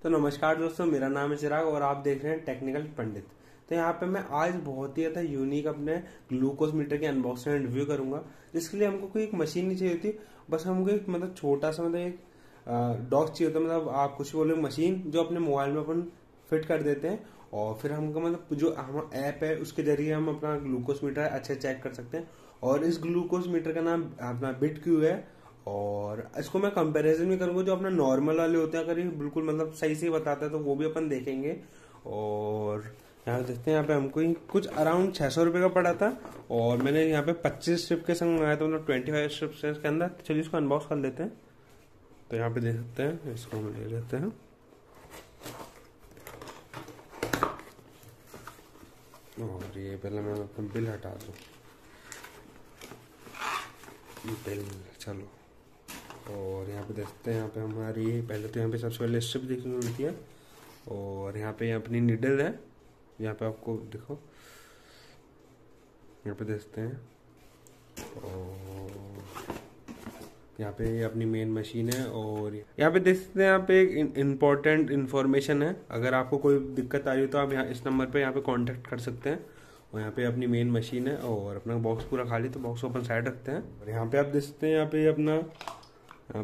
तो नमस्कार दोस्तों, मेरा नाम है चिराग और आप देख रहे हैं टेक्निकल पंडित। तो यहाँ पे मैं आज बहुत ही ज़्यादा यूनिक अपने ग्लूकोज मीटर की अनबॉक्सिंग एंड रिव्यू करूंगा, जिसके लिए हमको कोई एक मशीन नहीं चाहिए थी। बस हमको एक छोटा सा एक डॉक चाहिए होता, आप कुछ बोले मशीन जो अपने मोबाइल में अपन फिट कर देते हैं और फिर हमको जो हम ऐप है उसके जरिए हम अपना ग्लूकोज मीटर अच्छे चेक कर सकते हैं। और इस ग्लूकोज मीटर का नाम अपना बिटक्यू है और इसको मैं कंपैरिजन भी करूंगा जो अपना नॉर्मल वाले होते हैं, अगर ये बिल्कुल सही से बताता है तो वो भी अपन देखेंगे। और यहाँ देखते हैं, यहाँ पे हमको ही कुछ अराउंड 600 रुपये का पड़ा था और मैंने यहाँ पे 25 स्ट्रिप के संग मंगाया था, 25 स्ट्रिप्स है इसके अंदर। चलिए इसको अनबॉक्स कर लेते हैं। तो यहाँ पे देख सकते हैं, इसको हम ले लेते हैं और ये पहले मैं अपना बिल हटा दूँ। बिल चलो, और यहाँ पे देखते हैं, यहाँ पे हमारी पहले तो यहाँ पे सबसे पहले स्ट्रिप देखने को मिलती है और यहाँ पे अपनी निडल है। यहाँ पे आपको देखो, यहाँ पे देखते हैं और यहाँ पे अपनी मेन मशीन है और यहाँ पे देखते हैं, यहाँ पे एक इम्पोर्टेंट इन्फॉर्मेशन है। अगर आपको कोई दिक्कत आ रही हो तो आप यहाँ इस नंबर पे यहाँ पे कांटेक्ट कर सकते हैं। और यहाँ पे अपनी मेन मशीन है और अपना बॉक्स पूरा खाली, तो बॉक्स ओपन साइड रखते हैं। और यहाँ पे आप देख सकते हैं, यहाँ पे अपना यहाँ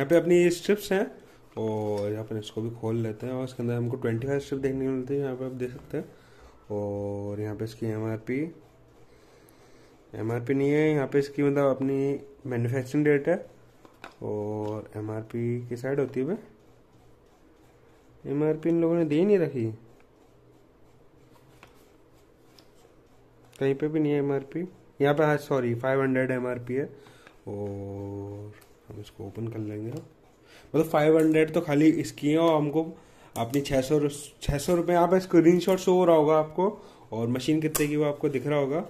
पे अपनी स्ट्रिप्स हैं और यहाँ पर इसको भी खोल लेते हैं और इसके अंदर हमको 25 स्ट्रिप देखने को मिलती है, यहाँ पे आप देख सकते हैं। और यहाँ पे इसकी एमआरपी नहीं है, यहाँ पे इसकी अपनी मैन्युफैक्चरिंग डेट है और एमआरपी की साइड होती है। एमआरपी इन लोगों ने दे नहीं रखी, कहीं पे भी नहीं है एमआरपी यहाँ पे। हाँ सॉरी, 500 एमआरपी है और हम इसको ओपन कर लेंगे। 500 तो खाली इसकी है और हमको अपनी 600 रुपये यहाँ पे स्क्रीन शॉट शो हो रहा होगा आपको और मशीन कितने की वो आपको दिख रहा होगा।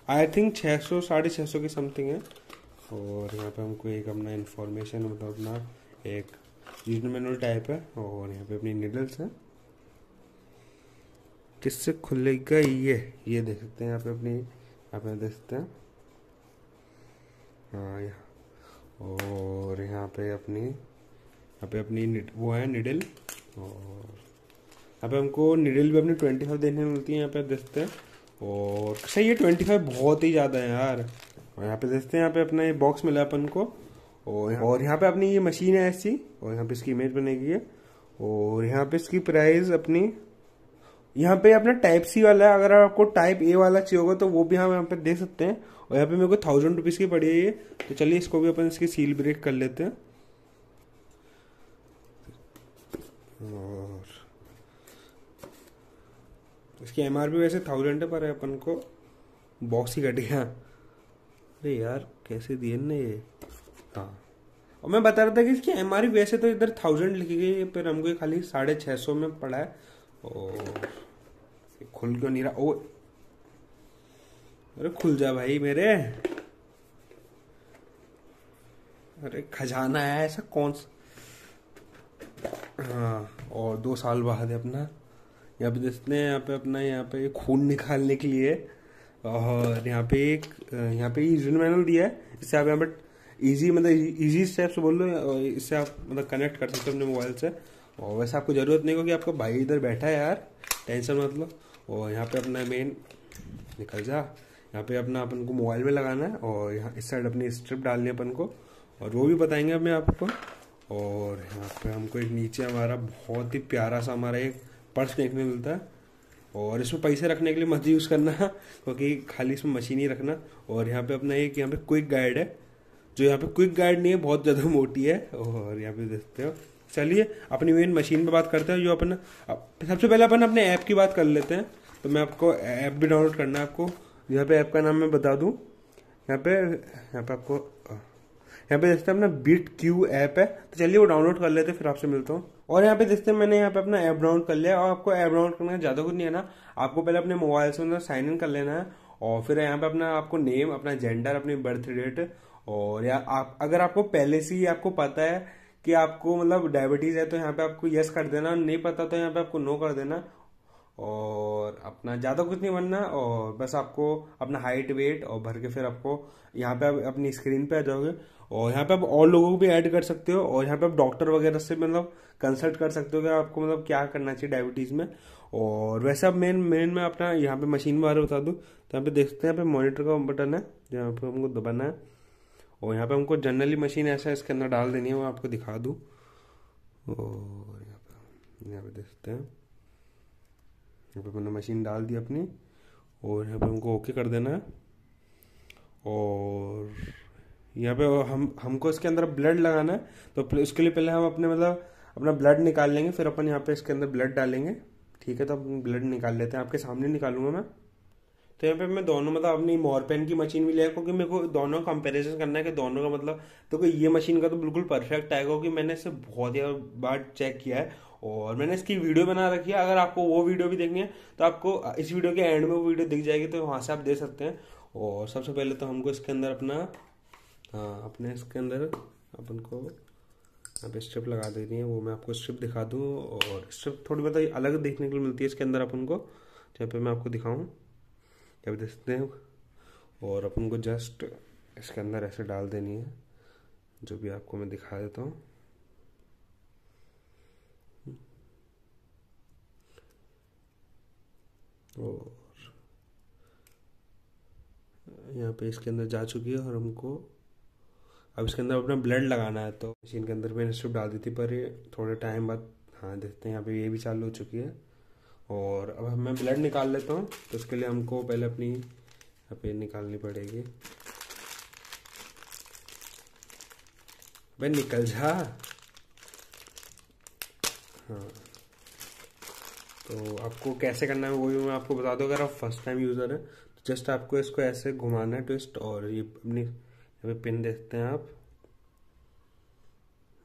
आई थिंक 600 650 की समथिंग है। और यहाँ पे हमको एक अपना इन्फॉर्मेशन अपना एक यूजर मैनुअल टाइप है और यहाँ पे अपनी निडल्स है। किससे खुलेगा ये देख सकते हैं, यहाँ पे अपनी यहाँ पे देख सकते हैं, हाँ यहाँ। और यहाँ पे अपनी वो है निडल और यहाँ पे हमको निडल भी अपनी 25 देखने को मिलती है, यहाँ पे देखते हैं। और सही है, 25 बहुत ही ज़्यादा है यार। और यहाँ पे देखते हैं, यहाँ पे अपना ये बॉक्स मिला अपन को और यहाँ पे अपनी ये मशीन है ऐसी और यहाँ पे इसकी इमेज बनेगी है। और यहाँ पे इसकी प्राइस अपनी यहाँ पे अपना टाइप सी वाला है, अगर आपको टाइप ए वाला चाहिए होगा तो वो भी हम यहाँ पे दे सकते हैं। और यहाँ पे मेरे को 1000 रुपीज़ की पड़ी है ये। तो चलिए इसको भी अपन इसकी सील ब्रेक कर लेते हैं। और इसकी एमआरपी वैसे 1000 है, पर अपन को बॉक्स ही कट गया। अरे यार कैसे दिए ना ये। हाँ, और मैं बता रहा था कि इसकी एमआरपी वैसे तो इधर 1000 लिखी गई है, पर हमको खाली 650 में पड़ा है। और खुल क्यों नहीं रहा? ओ अरे खुल जा भाई मेरे। अरे खजाना है ऐसा कौन सा। हाँ, और 2 साल बाद है अपना। यहाँ पे देखते हैं, यहाँ पे खून निकालने के लिए। और यहाँ पे यूजर मैनुअल दिया है, इससे आप यहाँ पे इजी स्टेप्स बोल लो, इससे आप कनेक्ट कर सकते हो अपने मोबाइल से। और वैसे आपको ज़रूरत नहीं होगी, आपका भाई इधर बैठा है यार, टेंशन मत लो। और यहाँ पे अपना मेन निकल जा, यहाँ पे अपना अपन को मोबाइल में लगाना है और यहाँ इस साइड अपनी स्ट्रिप डालनी है अपन को, और वो भी बताएंगे अपने आपको। और यहाँ पे हमको एक नीचे हमारा बहुत ही प्यारा सा हमारा एक पर्स देखने मिलता है। और इसमें पैसे रखने के लिए मत यूज़ करना क्योंकि खाली इसमें मशीन ही रखना। और यहाँ पे अपना एक यहाँ पे क्विक गाइड है, जो यहाँ पे क्विक गाइड नहीं है, बहुत ज़्यादा मोटी है। और यहाँ पे देखते हो। चलिए अपनी मेन मशीन पे बात करते हैं। जो अपन सबसे पहले अपन अपने ऐप की बात कर लेते हैं। तो मैं आपको ऐप भी डाउनलोड करना है आपको। यहाँ पे ऐप का नाम मैं बता दूँ, यहाँ पे आपको यहाँ पे देखते हैं अपना बिटक्यू ऐप है। तो चलिए वो डाउनलोड कर लेते हैं, फिर आपसे मिलता हूँ। और यहाँ पे देखते हैं, मैंने यहाँ पे अपना ऐप डाउनलोड कर लिया। और आपको ऐप डाउनलोड करना ज़्यादा कुछ नहीं है ना, आपको पहले अपने मोबाइल से साइन इन कर लेना है। और फिर यहाँ पे अपना आपको नेम, अपना जेंडर, अपनी बर्थ डेट, और या आप अगर आपको पहले से ही आपको पता है कि आपको डायबिटीज़ है तो यहाँ पे आपको यस कर देना, नहीं पता तो यहाँ पे आपको नो कर देना। और अपना ज़्यादा कुछ नहीं बनना, और बस आपको अपना हाइट वेट और भर के फिर आपको यहाँ पे अपनी स्क्रीन पे आ जाओगे। और यहाँ पे आप और लोगों को भी ऐड कर सकते हो, और यहाँ पे आप डॉक्टर वगैरह से मतलब कंसल्ट कर सकते हो कि आपको मतलब क्या करना चाहिए डायबिटीज में। और वैसे अब मेन मेन मैं अपना यहाँ पे मशीन बारे बता दूँ, तो यहाँ पे देख सकते हैं, यहाँ पे मॉनिटर का बटन है जहाँ पे हमको दबाना है, और यहाँ पे हमको जनरली मशीन ऐसा इसके अंदर डाल देनी है, वो आपको दिखा दूँ। और यहाँ पे देख सकते हैं, यहाँ पे मैंने मशीन डाल दी अपनी, और यहाँ पे हमको ओके कर देना है। और यहाँ पे हमको इसके अंदर ब्लड लगाना है, तो उसके लिए पहले हम अपने मतलब अपना ब्लड निकाल लेंगे, फिर अपन यहाँ पे इसके अंदर ब्लड डालेंगे। ठीक है, तो अपन ब्लड निकाल लेते हैं, आपके सामने निकालूंगा मैं। तो यहाँ पे मैं दोनों मतलब अपनी मॉरपेन की मशीन भी लिया, क्योंकि मेरे को दोनों कंपैरिजन करना है कि दोनों का मतलब, तो ये मशीन का तो बिल्कुल परफेक्ट आएगा, क्योंकि मैंने इसे बहुत ही बार चेक किया है और मैंने इसकी वीडियो बना रखी है। अगर आपको वो वीडियो भी देखनी है तो आपको इस वीडियो के एंड में वो वीडियो दिख जाएगी, तो वहाँ से आप देख सकते हैं। और सबसे पहले तो हमको इसके अंदर अपना अपने इसके अंदर अपन को यहाँ पे स्ट्रिप लगा देनी है, वो मैं आपको स्ट्रिप दिखा दूँ। और स्ट्रिप थोड़ी मतलब अलग देखने के लिए मिलती है इसके अंदर अपन को, जहाँ पे मैं आपको दिखाऊँ, यहाँ पे देख सकते हैं। और अपन को जस्ट इसके अंदर ऐसे डाल देनी है, जो भी आपको मैं दिखा देता हूँ। और यहाँ पे इसके अंदर जा चुकी है, और हमको अब इसके अंदर अपना ब्लड लगाना है। तो मशीन के अंदर मैंने स्ट्रिप डाल दी थी, पर ये थोड़े टाइम बाद हाँ देखते हैं यहाँ पे ये भी चालू हो चुकी है। और अब मैं ब्लड निकाल लेता हूँ, तो उसके लिए हमको पहले अपनी यहाँ पे निकालनी पड़ेगी। भाई निकल जा। हाँ, तो आपको कैसे करना है वो भी मैं आपको बता दूँ। अगर आप फर्स्ट टाइम यूज़र है तो जस्ट आपको इसको ऐसे घुमाना है ट्विस्ट, और ये अपनी यहाँ पे पिन देखते हैं आप।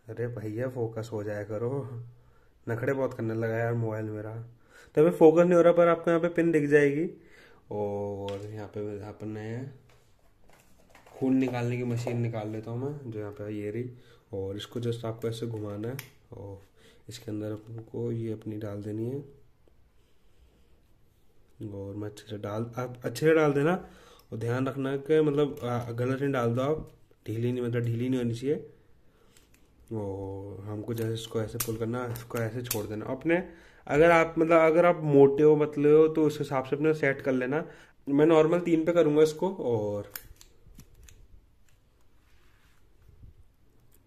अरे भैया फोकस हो जाया करो, नखड़े बहुत करने लगा यार मोबाइल मेरा। तो हमें फोकस नहीं हो रहा, पर आपको यहाँ पे पिन दिख जाएगी। और यहाँ पे अपन ने खून निकालने की मशीन निकाल लेता हूँ मैं, जो यहाँ पे ये रही। और इसको जस्ट आपको ऐसे घुमाना है, और इसके अंदर आपको ये अपनी डाल देनी है। और मैं अच्छे से आप अच्छे से डाल देना, और ध्यान रखना कि मतलब गलत नहीं डाल दो आप, ढीली नहीं, मतलब ढीली नहीं होनी चाहिए। और हमको जैसे इसको ऐसे पुल करना, इसको ऐसे छोड़ देना अपने। अगर आप मतलब अगर आप मोटे हो पतले हो तो उस हिसाब से अपने सेट कर लेना। मैं नॉर्मल 3 पे करूँगा इसको। और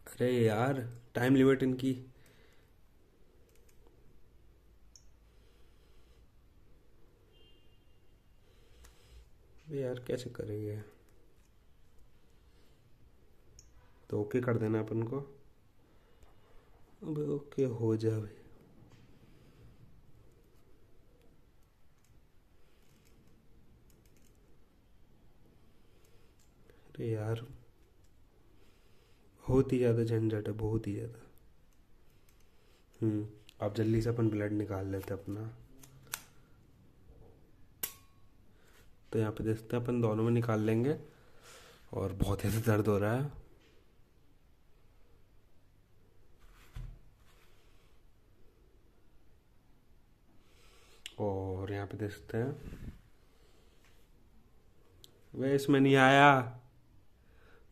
अरे यार टाइम लिमिट इनकी। यार कैसे करेंगे, तो ओके कर देना अपन को। अब ओके हो जाए। अरे यार बहुत ही ज़्यादा झंझट है, बहुत ही ज़्यादा। आप जल्दी से अपन ब्लड निकाल लेते अपना। तो यहाँ पे देखते हैं अपन दोनों में निकाल लेंगे, और बहुत ही दर्द हो रहा है। और यहाँ पे देखते हैं, वे इसमें नहीं आया,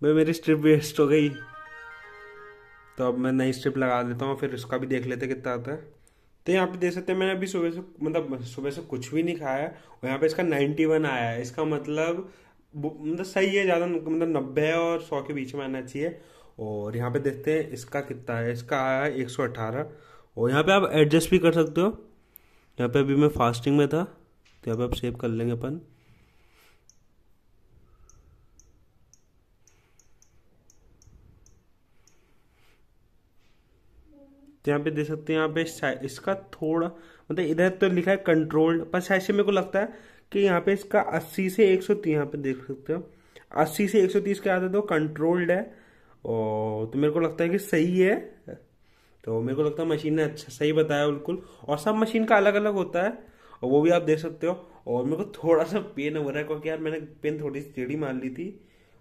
वे मेरी स्ट्रिप वेस्ट हो गई। तो अब मैं नई स्ट्रिप लगा देता हूँ, फिर इसका भी देख लेते कितना आता है। तो यहाँ पे देख सकते हैं, मैंने अभी सुबह से मतलब सुबह से कुछ भी नहीं खाया है, और यहाँ पे इसका 91 आया है। इसका मतलब सही है, ज़्यादा मतलब 90 और 100 के बीच में आना चाहिए। और यहाँ पे देखते हैं इसका कितना है, इसका आया है 118। और यहाँ पे आप एडजस्ट भी कर सकते हो। यहाँ पे अभी मैं फास्टिंग में था, तो यहाँ पे आप सेव कर लेंगे अपन। तो यहाँ पे देख सकते हैं, यहाँ पे इसका थोड़ा मतलब इधर तो लिखा है कंट्रोल्ड, पर शायद से मेरे को लगता है कि यहाँ पे इसका 80 से 130, यहाँ पे देख सकते हो 80 से 130 के आते तो कंट्रोल्ड है। और तो मेरे को लगता है कि सही है। तो मेरे को लगता है मशीन ने अच्छा सही बताया बिल्कुल। और सब मशीन का अलग अलग होता है, और वो भी आप देख सकते हो। और मेरे को थोड़ा सा पेन हो रहा है, क्योंकि यार मैंने पेन थोड़ी सी टेढ़ी मार ली थी।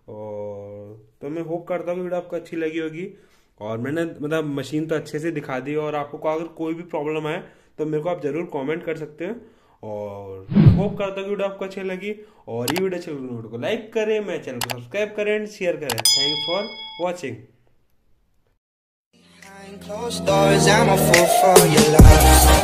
और तो मैं होप करता हूँ कि वीडियो आपको अच्छी लगी होगी। और मैंने मतलब मशीन तो अच्छे से दिखा दी, और आपको अगर कोई भी प्रॉब्लम आए तो मेरे को आप ज़रूर कमेंट कर सकते हैं। और होप करता हूँ वीडियो आपको अच्छी लगी, और ये वीडियो अच्छी लगी वीडियो को लाइक करें, मेरे चैनल को सब्सक्राइब करें एंड शेयर करें। Thanks for watching. Closed doors, I'm a fool for your love.